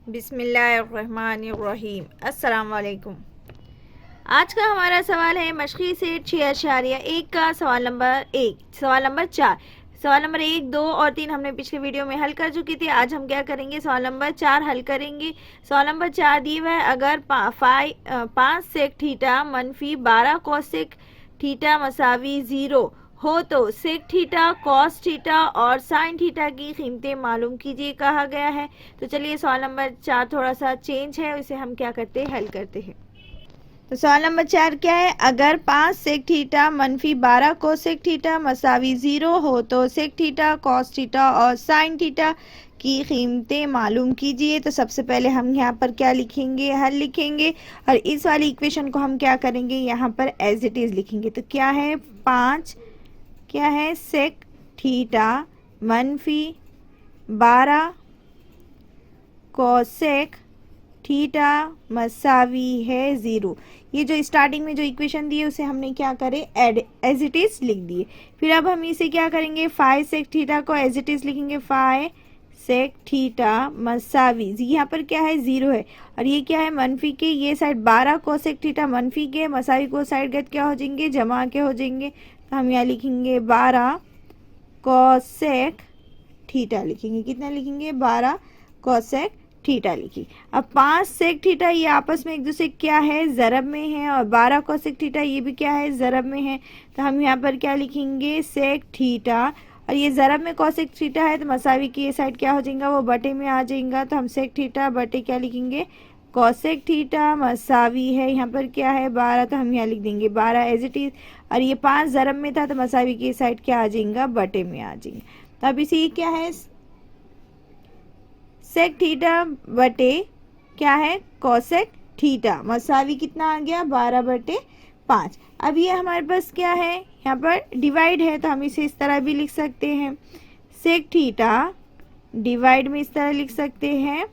बिस्मिल्लाहिर्रहमानिर्रहीम। अस्सलाम वालेकुम। आज का हमारा सवाल है मशक़ी सेट 6.1 का सवाल नंबर 4। सवाल नंबर 1, 2 और 3 हमने पिछले वीडियो में हल कर चुकी थी। आज हम क्या करेंगे, सवाल नंबर 4 हल करेंगे। सवाल नंबर 4 दिया हुआ है, अगर 5 सेक थीटा मनफी 12 कोसेक थीटा मसावी 0 हो तो सेक थीटा, कॉस थीटा और साइन थीटा की कीमतें मालूम कीजिए कहा गया है। तो चलिए सवाल नंबर 4 थोड़ा सा चेंज है, इसे हम क्या करते हैं, हल करते हैं। तो सवाल नंबर 4 क्या है, अगर 5 सेक थीटा मनफी 12 कोसेक थीटा मसावी 0 हो तो सेक थीटा, कॉस थीटा और साइन थीटा की कीमतें मालूम कीजिए। तो सबसे पहले हम यहाँ पर क्या लिखेंगे, हल लिखेंगे और इस वाली इक्वेशन को हम क्या करेंगे, यहाँ पर एज इट इज़ लिखेंगे। तो क्या है, 5 क्या है, सेक थीटा मनफी 12 कोसेक थीटा मसावी है 0। ये जो स्टार्टिंग में जो इक्वेशन दी है उसे हमने क्या करे, एड एज इट इज़ लिख दिए। फिर अब हम इसे क्या करेंगे, 5 सेक थीटा को एज इट इज़ लिखेंगे, 5 सेक थीटा मसावी, यहाँ पर क्या है, 0 है और ये क्या है, मनफी के, ये साइड 12 कोसेक थीटा मनफी के, मसावी को साइड गत क्या हो जाएंगे, जमा के हो जाएंगे। तो हम यहाँ लिखेंगे 12 कोसेक थीटा लिखेंगे, कितना लिखेंगे, 12 कोसेक थीटा लिखी। अब 5 सेक थीटा ये आपस में एक दूसरे क्या है, ज़रब में है और 12 कोसेक थीटा ये भी क्या है, ज़रब में है। तो हम यहाँ पर क्या लिखेंगे, सेक थीटा और ये ज़रब में कोसेक थीटा है तो मसावी की ये साइड क्या हो जाएगा, वो बटे में आ जाएगा। तो हम सेक थीटा बटे क्या लिखेंगे, कोसेक थीटा मसावी है, यहाँ पर क्या है 12, तो हम यहाँ लिख देंगे 12 एज इट इज़ और ये 5 ज़रब में था तो मसावी की साइड क्या आ जाएगा, बटे में आ जाएंगे। तो अब इसी क्या है, सेक थीटा बटे क्या है, कोसेक थीटा मसावी कितना आ गया, 12/5। अब ये हमारे पास क्या है, यहाँ पर डिवाइड है तो हम इसे इस तरह भी लिख सकते हैं, सेक थीटा डिवाइड में इस तरह लिख सकते हैं,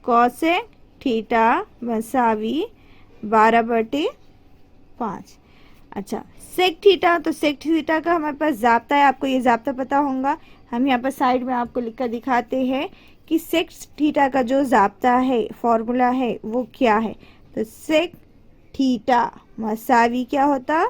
कोसेक थीटा मसावी 12/5। अच्छा, सेक थीटा, तो सेक थीटा का हमारे पास जाब्ता है, आपको ये जाब्ता पता होगा। हम यहाँ पर साइड में आपको लिख कर दिखाते हैं कि सेक थीटा का जो जाब्ता है, फॉर्मूला है, वो क्या है। तो सेक थीटा मसावी क्या होता,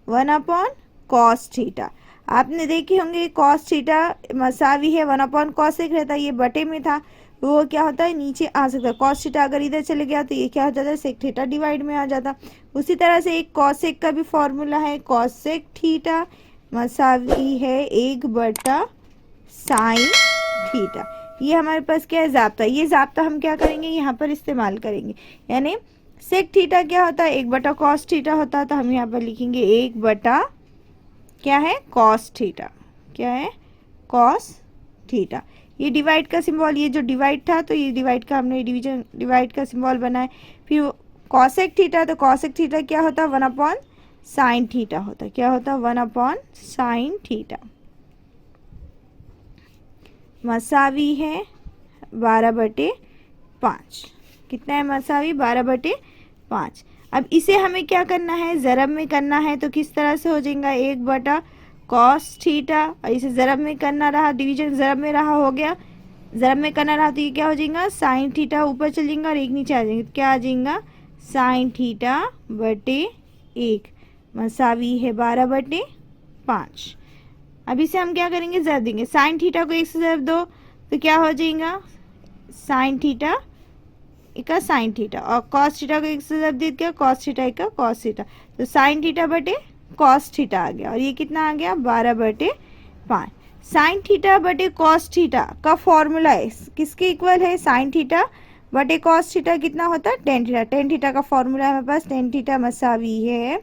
1/cos थीटा। आपने देखे होंगे cos थीटा मसावी है 1/cos रहता है, ये बटे में था, वो क्या होता है, नीचे आ सकता है। cos थीटा अगर इधर चले गया तो ये क्या हो जाता है, सेक थीटा डिवाइड में आ जाता। उसी तरह से एक cosec का भी फॉर्मूला है, cosec थीटा मसावी है 1/sin थीटा। ये हमारे पास क्या है, जाब्ता। ये जाब्ता हम क्या करेंगे, यहाँ पर इस्तेमाल करेंगे। यानी सेक थीटा क्या होता है, 1/cos थीटा होता है, तो हम यहाँ पर लिखेंगे 1/ क्या है, cos थीटा, क्या है, cos थीटा। ये डिवाइड का सिंबल, ये जो डिवाइड था तो ये डिवाइड का हमने डिवीजन डिवाइड का सिंबल बनाए। फिर कॉसेक थीटा, तो कॉसेक थीटा क्या होता है, 1/sin थीटा होता है, क्या होता है, 1/sin थीटा मसावी है 12/5। कितना है मसावी, 12/5। अब इसे हमें क्या करना है, ज़रब में करना है, तो किस तरह से हो जाएगा, 1/cos थीटा और इसे ज़रब में करना रहा, डिवीजन ज़रब में रहा, हो गया। ज़रब में करना रहा तो ये क्या हो जाएगा, साइन थीटा ऊपर चल जाएगा और एक नीचे आ जाएंगे, क्या आ जाएगा, साइन थीटा बटे 1 मसावी है 12/5। अब इसे हम क्या करेंगे, ज़रब देंगे, साइन थीटा को 1 से ज़रब दो तो क्या हो जाएगा, साइन थीटा का साइन थीटा और कॉस थीटा को 1 से ज़रब दे दिया, कॉस थीटा का कॉस थीटा, तो साइन थीटा बटे कॉस थीटा आ गया और ये कितना आ गया, 12/5। साइन थीटा बटे कॉस थीटा का फॉर्मूला है, किसके इक्वल है, साइन थीटा बटे कॉस थीटा कितना होता है, टेन थीटा। टेन थीटा का फॉर्मूला है हमारे पास, टेन थीटा मसावी है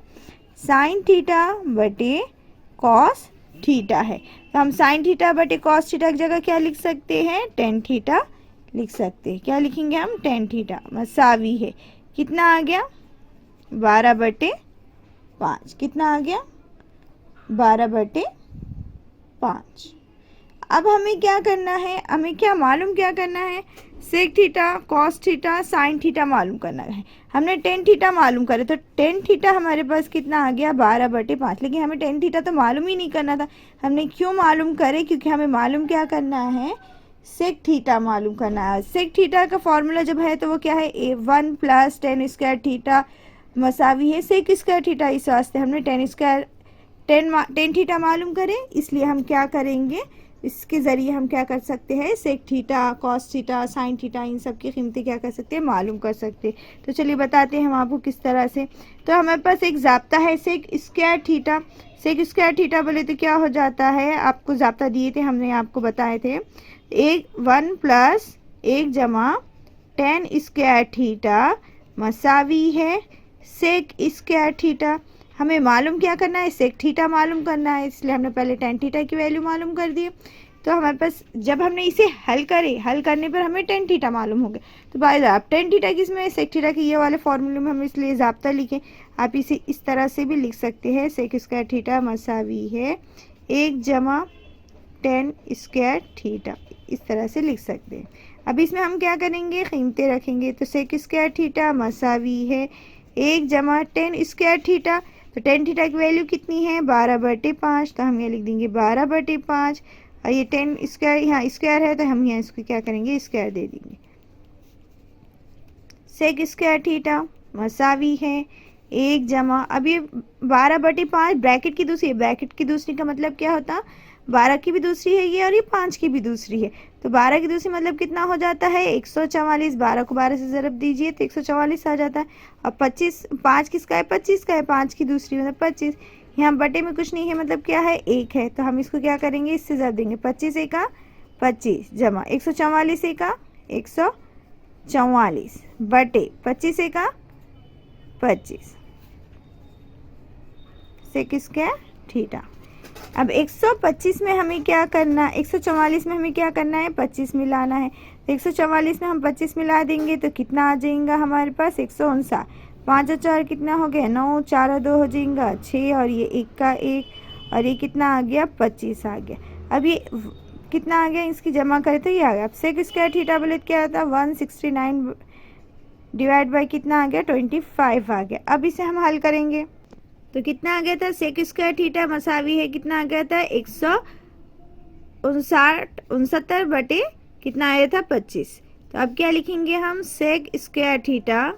साइन थीटा बटे कॉस थीटा है। तो हम साइन थीटा बटे कॉस थीटा की जगह क्या लिख सकते हैं, टेन थीटा लिख सकते हैं। क्या लिखेंगे हम, टेन थीटा मसावी है कितना आ गया, 12/5। कितना आ गया, 12/5। अब हमें क्या करना है, हमें क्या मालूम क्या करना है, sec theta, cos theta, sine theta मालूम करना है। हमने टेन थीटा मालूम करे तो टेन थीटा हमारे पास कितना आ गया, 12/5। लेकिन हमें टेन थीटा तो मालूम ही नहीं करना था। हमने क्यों मालूम करे, क्योंकि हमें मालूम क्या करना है, सेक थीटा मालूम करना है। सेक थीटा का फॉर्मूला जब है तो वो क्या है, A1 plus ten square theta मसावी है सेक स्क्वायर थीटा। इस वास्ते हमने टेन थीटा मालूम करें, इसलिए हम क्या करेंगे, इसके ज़रिए हम क्या कर सकते हैं, sec theta, cos theta, sine theta, इन सब की कीमतें क्या कर सकते हैं, मालूम कर सकते हैं। तो चलिए बताते हैं हम आपको किस तरह से। तो हमारे पास एक ज़ाब्ता है sec square theta. Sec square theta बोले तो क्या हो जाता है, आपको ज़ाब्ता दिए थे, हमने आपको बताए थे, 1 प्लस 1 जमा टेन स्क्वायर थीटा मसावी है सेक स्क्वायर थीटा। हमें मालूम क्या करना है, सेक थीटा मालूम करना है, इसलिए हमने पहले टेन थीटा की वैल्यू मालूम कर दी। तो हमारे पास जब हमने इसे हल करने पर हमें टेन थीटा मालूम हो गया। तो भाई साहब टेन थीटा किसमें, सेक थीटा की ये वाले फॉर्मूले में हम इसलिए ज़ाब्ता लिखें। आप इसे इस तरह से भी लिख सकते हैं, सेक स्क्वायर थीटा मसावी है 1 जमा टेन स्क्वायर थीटा, इस तरह से लिख सकते हैं। अब इसमें हम क्या करेंगे, कीमतें रखेंगे। तो सेक स्क्वायर थीटा मसावी है 1 जमा टेन स्क्वायर थीटा। तो टेन थीटा की वैल्यू कितनी है, 12/5। तो हम यहाँ लिख देंगे 12/5। और ये टेन स्क्वायर यहाँ स्क्वायर है, तो हम यहाँ इसको क्या करेंगे, स्क्वायर दे देंगे। सेक स्क्वायर थीटा मसावी है 1 जमा, अब ये 12/5 ब्रैकेट की दूसरी का मतलब क्या होता, 12 की भी दूसरी है ये, और ये 5 की भी दूसरी है। तो 12 की दूसरी मतलब कितना हो जाता है, 144। 12 को 12 से ज़रब दीजिए तो 144 आ जाता है। और 25, 5 किसका है, 25 का है, 5 की दूसरी मतलब 25। यहाँ बटे में कुछ नहीं है, मतलब क्या है, 1 है। तो हम इसको क्या करेंगे, इससे ज़रब देंगे। 25 एका 25 जमा 144 एका 144 बटे 25 एका 25 सेक स्क्वायर थीटा। अब 125 में हमें क्या करना, 144 में हमें क्या करना है, 25 मिलाना है। तो 144 में हम 25 मिला देंगे तो कितना आ जाएगा हमारे पास, 159। 5 और 4 कितना हो गया, 9, 4 और 2 हो जाएगा 6, और ये 1 का 1, और ये कितना आ गया, 25 आ गया। अब ये कितना आ गया, इसकी जमा करें तो ये आ गया। अब सेक स्क्वायर थीटा बोले क्या होता है, 169 डिवाइड बाई कितना आ गया, 25 आ गया। अब इसे हम हल करेंगे तो कितना आ गया था, सेक स्क्वायर थीटा मसावी है कितना आ गया था, 169 बटे कितना आया था, 25। तो अब क्या लिखेंगे हम, सेक स्क्वायर थीटा,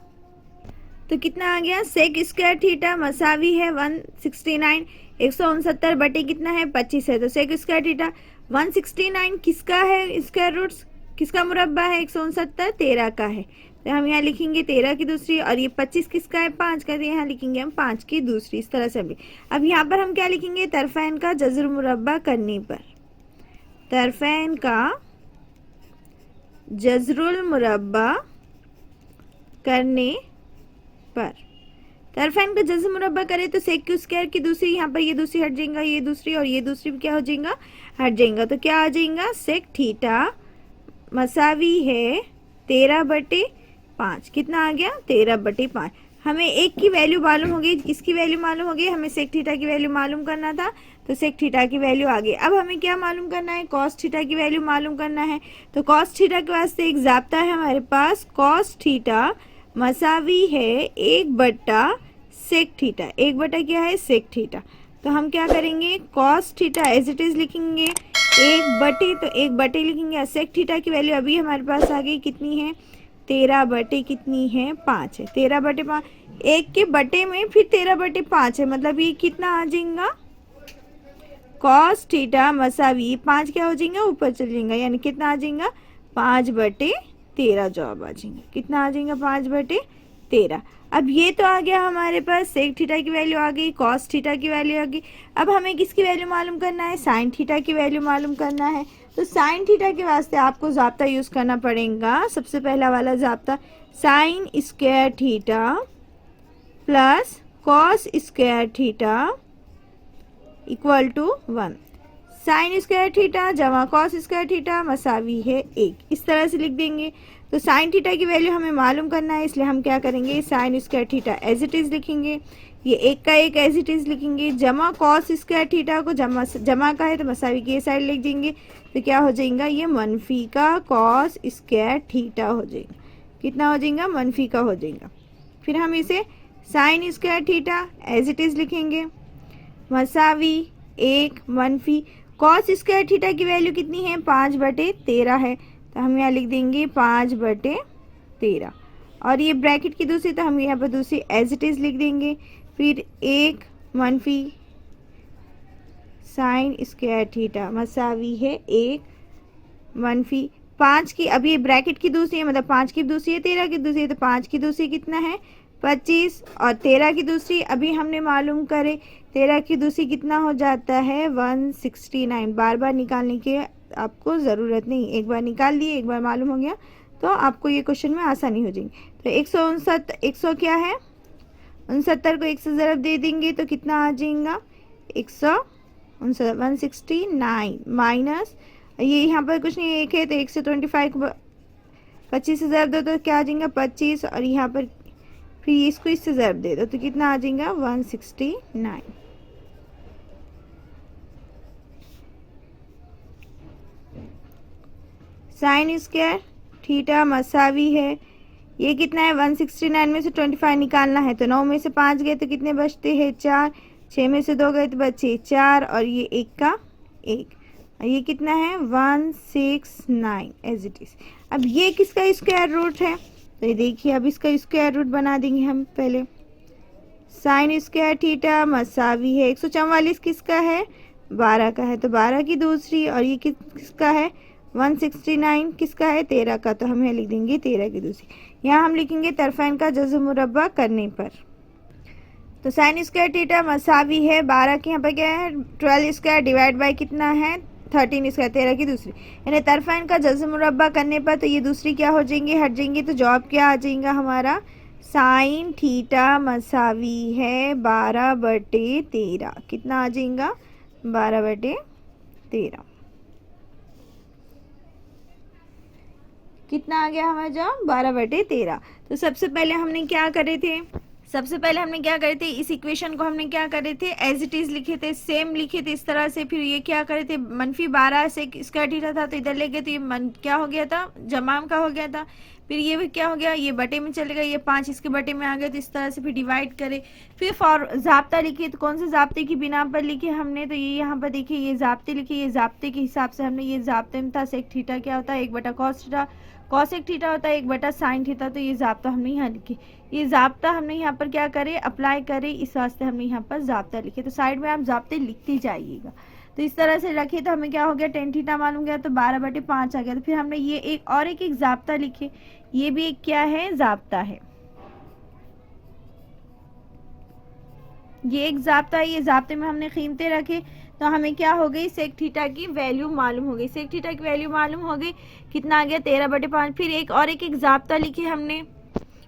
तो कितना आ गया, सेक स्क्वायर थीटा मसावी है 169, 169 बटे कितना है, 25 है। तो सेक स्क्वायर थीटा 169 किसका है, स्क्वायर रूट्स किसका मुरब्बा है, 169 13 का है। तो हम यहाँ लिखेंगे 13 की दूसरी, और ये 25 किसका है, 5 का। तो यहाँ लिखेंगे हम 5 की दूसरी, इस तरह से हम। अब यहाँ पर हम क्या लिखेंगे, तरफैन का जज़र मुरब्बा करने पर, तरफैन का जज़रुल मुरब्बा करने पर, तरफैन का जज़र मुरब्बा करें तो सेक स्क्वायर की दूसरी, यहाँ पर ये दूसरी हट जाएगा, ये दूसरी और ये दूसरी क्या हो जाएगा, हट जाएगा। तो क्या आ जाएगा, सेक थीटा मसावी है 13/5, कितना आ गया, 13/5। हमें एक की वैल्यू मालूम हो गई, किसकी वैल्यू मालूम हो गई, हमें सेक थीटा की वैल्यू मालूम करना था, तो सेक थीटा की वैल्यू आ गई। अब हमें क्या मालूम करना है, कॉस थीटा की वैल्यू मालूम करना है। तो कॉस थीटा के वास्ते एक ज़ाब्ता है हमारे पास, कॉस थीटा मसावी है 1/सेक थीटा। 1/ क्या है, सेक थीटा। तो हम क्या करेंगे, cos theta as it is लिखेंगे, 1/, तो 1/ लिखेंगे। सेक थीटा की वैल्यू अभी हमारे पास आ गई, कितनी है, 13/ कितनी है, 5 है। 13/5, 1 के बटे में फिर 13/5 है, मतलब ये कितना आ जाएगा, कॉस थीटा मसावी 5 क्या हो जाएगा, ऊपर चल जाएगा, यानी कितना आ जाएगा, 5/13 जवाब आ जाएगा। कितना आ जाएगा, 5/13। अब ये तो आ गया हमारे पास, सेक थीटा की वैल्यू आ गई, कॉस थीटा की वैल्यू आ गई। अब हमें किसकी वैल्यू मालूम करना है, साइन थीटा की वैल्यू मालूम करना है। तो साइन थीटा के वास्ते आपको ज़ाब्ता यूज़ करना पड़ेगा। सबसे पहला वाला ज़ाब्ता, sine square theta plus cos square theta equal to 1। Sine square theta जमा कॉस स्क्वायर थीटा मसावी है 1, इस तरह से लिख देंगे। तो साइन थीटा की वैल्यू हमें मालूम करना है, इसलिए हम क्या करेंगे, sine square theta as it is लिखेंगे, ये 1 का 1 एज इट इज़ लिखेंगे, जमा कॉस स्क्वायर थीटा को जमा का है तो मसावी की ये साइड लिख देंगे। तो क्या हो जाएगा, ये मनफी का कॉस स्क्वायर थीटा हो जाएगा। कितना हो जाएगा, मनफी का हो जाएगा। फिर हम इसे sine square theta as it is लिखेंगे, मसावी 1 मनफी कॉस स्क्वायर थीटा की वैल्यू कितनी है, 5/13 है, तो हम यहाँ लिख देंगे 5/13। और ये ब्रैकेट की दूसरी, तो हम यहाँ पर दूसरी एज इट इज़ लिख देंगे। फिर 1 मनफी साइन स्क्वायर थीटा मसावी है 1 मनफी 5 की, अब ये ब्रैकेट की दूसरी है, मतलब 5 की दूसरी है 13 की दूसरी है, तो 5 की दूसरी कितना है 25, और 13 की दूसरी अभी हमने मालूम करे, 13 की दूसरी कितना हो जाता है 169। बार बार निकालने की आपको ज़रूरत नहीं, एक बार निकाल लिए, एक बार मालूम हो गया तो आपको ये क्वेश्चन में आसानी हो जाएगी। तो 169 क्या है, 69 को 1 से ज़रब दे देंगे तो कितना आ जाएगा 169 माइनस, ये यहाँ पर कुछ नहीं, 1 है तो 1 से 25 को 25 से ज़रब दो तो क्या आ जाएगा 25, और यहाँ पर फिर इसको इससे ज़रब दे दो तो कितना आ जाएगा 169। साइन स्क्वायर थीटा मसावी है, ये कितना है 169 में से 25 निकालना है, तो 9 में से 5 गए तो कितने बचते हैं 4, 6 में से 2 गए तो बचे 4, और ये 1 का 1, और ये कितना है 169 एज इट इज़। अब ये किसका स्क्वायर रूट है, तो ये देखिए अब इसका स्क्वायर रूट बना देंगे हम पहले। साइन स्क्वायर थीटा मसावी है 144 किसका है 12 का है, तो 12 की दूसरी, और ये किसका है 169 किसका है 13 का, तो हम यहाँ लिख देंगे 13 की दूसरी। यहाँ हम लिखेंगे तरफ़ैन का जज़्ब मुरब्बा करने पर। तो साइन स्क्वायर थीटा मसावी है 12 की, यहाँ पर क्या है 12 स्क्वायर डिवाइड बाई कितना है 13 स्क्वायर, 13 की दूसरी, यानी तरफ़ैन का जज़्ब मुरब्बा करने पर तो ये दूसरी क्या हो जाएंगी, हट जाएंगी, तो जवाब क्या आ जाएगा हमारा साइन थीटा मसावी है 12/13, कितना आ जाएगा 12/13, कितना आ गया हमारा जवाब 12/13। तो सबसे पहले हमने क्या करे थे, इस इक्वेशन को हमने क्या करे थे एज इट इज़ लिखे थे, सेम लिखे थे इस तरह से। फिर ये क्या करे थे -12 से स्क्वायर थीटा था तो इधर ले गए, तो ये क्या हो गया था जमाम का हो गया था। फिर ये भी क्या हो गया, ये बटे में चले गए, ये 5 इसके बटे में आ गए, तो इस तरह से फिर डिवाइड करे। फिर फॉर ज़ाब्ता लिखे, तो कौन से ज़ाब्ते की बिना पर लिखे हमने, तो ये यहाँ पर देखिए ये ज़ाब्ते लिखे, ये ज़ाब्ते के हिसाब से हमने, ये ज़ाब्ते में था सेक थीटा क्या होता है 1/cos थीटा, कॉसेक थीटा होता है 1/sin थीटा, तो ये ज़ाब्ता हमने यहाँ लिखे। ये ज़ाब्ता हमने यहाँ पर क्या करे अप्लाई करे, इस वास्ते हमने यहाँ पर ज़ाब्ता लिखे। तो साइड में आप ज़ाब्ते लिखते जाइएगा। तो इस तरह से रखे, तो हमें क्या हो गया tan थीटा मालूम गया, तो 12/5 आ गया। तो फिर हमने ये एक और एक ज़ाब्ता लिखे, ये भी एक क्या है ज़ाब्ता है, ये एक ज़ाब्ता है। ये ज़ाब्ते में हमने कीमतें रखे, तो हमें क्या हो गई सेक थीटा की वैल्यू मालूम हो गई, सेक थीटा की वैल्यू मालूम हो गई, कितना आ गया 13/5। फिर एक और एक ज़ाब्ता लिखे हमने,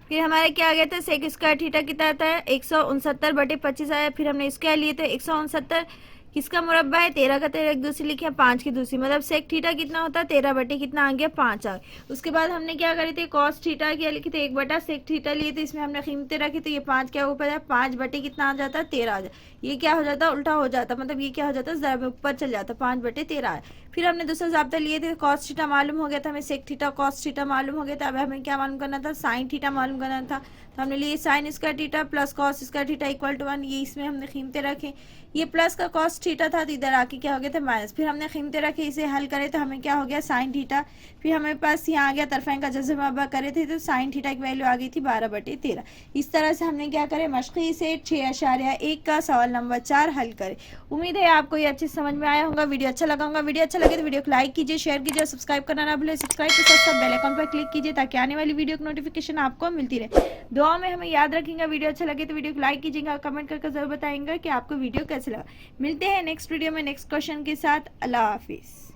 फिर हमारा क्या आ गया था सेक स्क्वायर थीटा कितना था 169/25 आया। फिर हमने स्क्वायर लिए थे 169 किसका मुरब्बा है 13 का 13, एक दूसरी लिखे 5 की दूसरी, मतलब सेक थीटा कितना होता है 13 कितना आ गया 5 आ गया। उसके बाद हमने क्या करे थे कॉस थीटा क्या लिखे थे 1/सेक थीटा लिए थे, इसमें हमने कीमतें रखी, तो ये 5 क्या ऊपर है 5/ कितना आ जाता 13 आ जाता, ये क्या हो जाता उल्टा हो जाता, मतलब ये क्या हो जाता ज़रा ऊपर चल जाता 5/13 है। फिर हमने दूसरा ज़ाब्ता लिए थे कॉस थीटा मालूम हो गया था हमें, सेक थीटा कॉस थीटा मालूम हो गया था। अब हमें क्या मालूम करना था साइन थीटा मालूम करना था, तो हमने लिए sign square theta plus cos square theta = 1, ये इसमें हमने कीमतें रखे। ये प्लस का कॉस थीटा था तो इधर आके क्या हो गया था माइनस, फिर हमने कीमतें रखे, इसे हल करे तो हमें क्या हो गया साइन थीटा। फिर हमें पास यहाँ आ गया तरफ़ैन का जज़्ब मुरब्बा करे थे, तो साइन थीटा की वैल्यू आ गई थी 12/13। इस तरह से हमने क्या करे मश्क़ी से 6.1 का सवाल नंबर 4 हल करे। उम्मीद है आपको ये अच्छे समझ में आया होगा, वीडियो अच्छा लगा होगा। वीडियो अच्छा लगे तो वीडियो को लाइक कीजिए, शेयर कीजिए और सब्सक्राइब करना ना भूलें। सब्सक्राइब के साथ साथ बेल आइकन पर क्लिक कीजिए ताकि आने वाली वीडियो की नोटिफिकेशन आपको मिलती रहे। दुआ में हमें याद रखेंगे, वीडियो अच्छा लगे तो वीडियो को लाइक कीजिएगा, कमेंट करके जरूर बताएंगे कि आपको वीडियो कैसे लगा। मिलते हैं नेक्स्ट वीडियो में नेक्स्ट क्वेश्चन के साथ। अल्लाह हाफिज़।